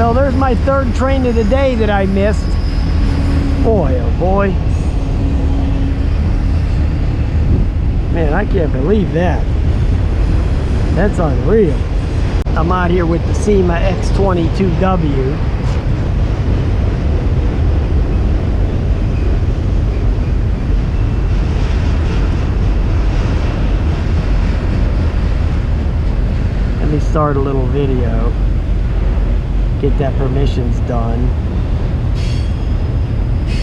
Well, there's my third train of the day that I missed. Boy, oh boy. Man, I can't believe that. That's unreal. I'm out here with the Syma X22W. Let me start a little video. Get that permissions done.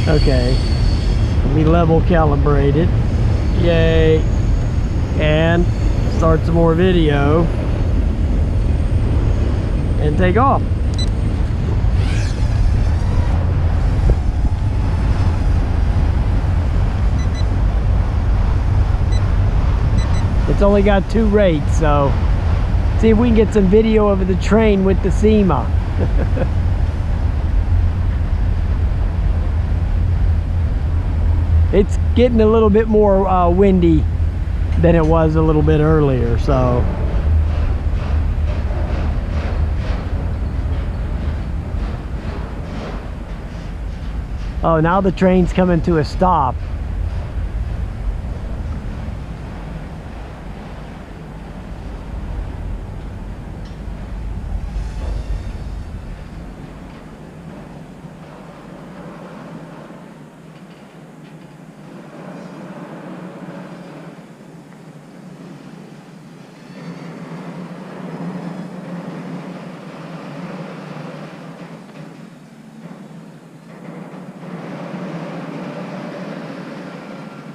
Okay. Let me level calibrate it. Yay. And start some more video. And take off. It's only got 2 rates, so see if we can get some video of the train with the Syma. It's getting a little bit more windy than it was a little bit earlier, so oh, now the train's coming to a stop.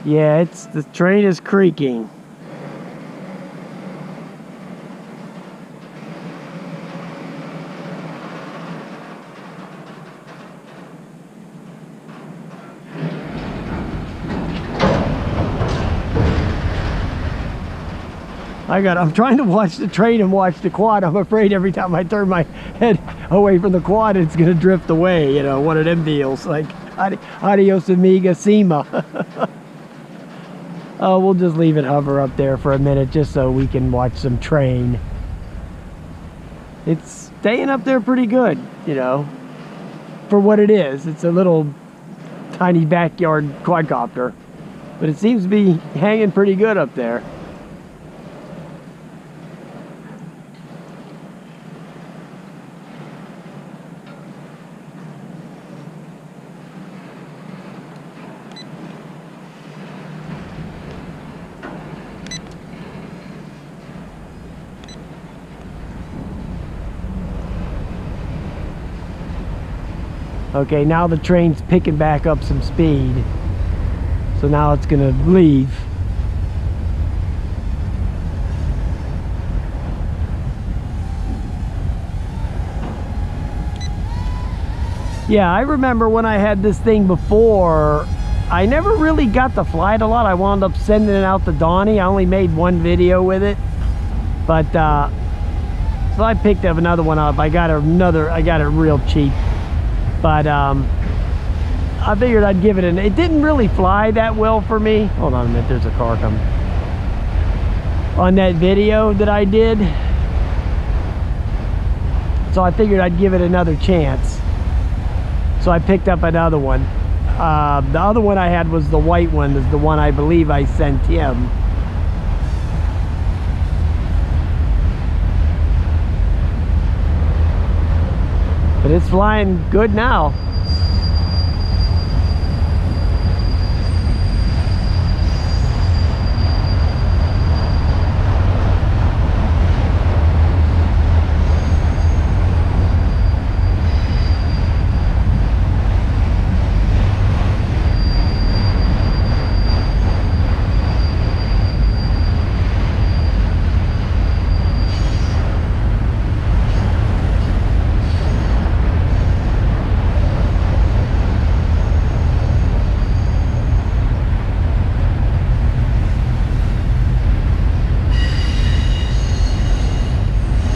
Yeah, the train is creaking. I'm trying to watch the train and watch the quad. I'm afraid every time I turn my head away from the quad, it's gonna drift away, you know, one of them deals, like adios amiga Syma. Oh, we'll just leave it hover up there for a minute just so we can watch some train. It's staying up there pretty good, you know, for what it is. It's a little tiny backyard quadcopter, but it seems to be hanging pretty good up there. Okay, now the train's picking back up some speed. So now it's gonna leave. Yeah, I remember when I had this thing before, I never really got to fly it a lot. I wound up sending it out to Donnie. I only made 1 video with it. But, so I picked up another one up. I got it real cheap. But I figured I'd give it it didn't really fly that well for me. Hold on a minute, there's a car coming. On that video that I did. So I figured I'd give it another chance. So I picked up another one. The other one I had was the white one, is the one I believe I sent him. But it's flying good now.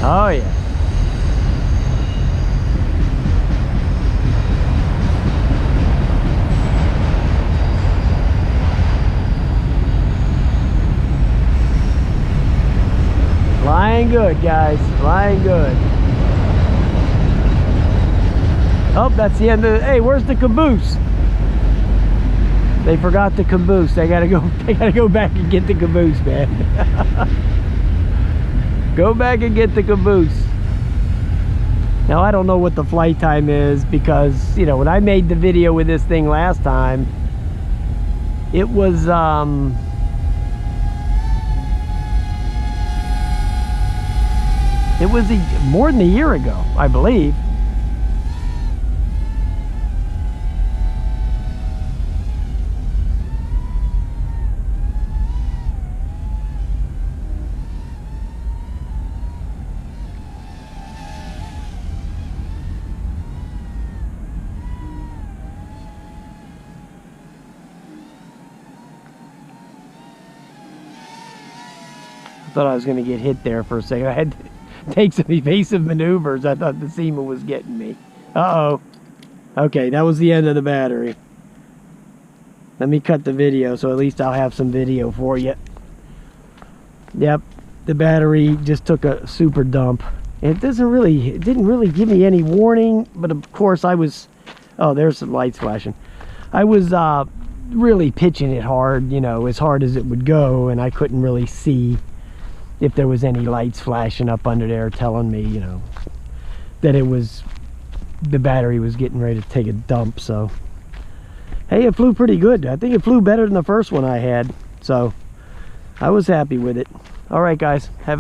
Oh yeah. Flying good, guys. Flying good. Oh, that's the end of the, hey, where's the caboose? They forgot the caboose. They gotta go back and get the caboose, man. Go back and get the caboose. Now I don't know what the flight time is, because you know, when I made the video with this thing last time, it was more than a year ago, I believe. I thought I was going to get hit there for a second. I had to take some evasive maneuvers. I thought the Syma was getting me. Uh-oh. Okay, that was the end of the battery. Let me cut the video, so at least I'll have some video for you. Yep, the battery just took a super dump. It didn't really give me any warning, but of course I was, oh, there's some lights flashing. I was really pitching it hard, you know, as hard as it would go, and I couldn't really see if there was any lights flashing up under there telling me, you know, that the battery was getting ready to take a dump. So hey, it flew pretty good. I think it flew better than the first one I had, so I was happy with it. All right guys, have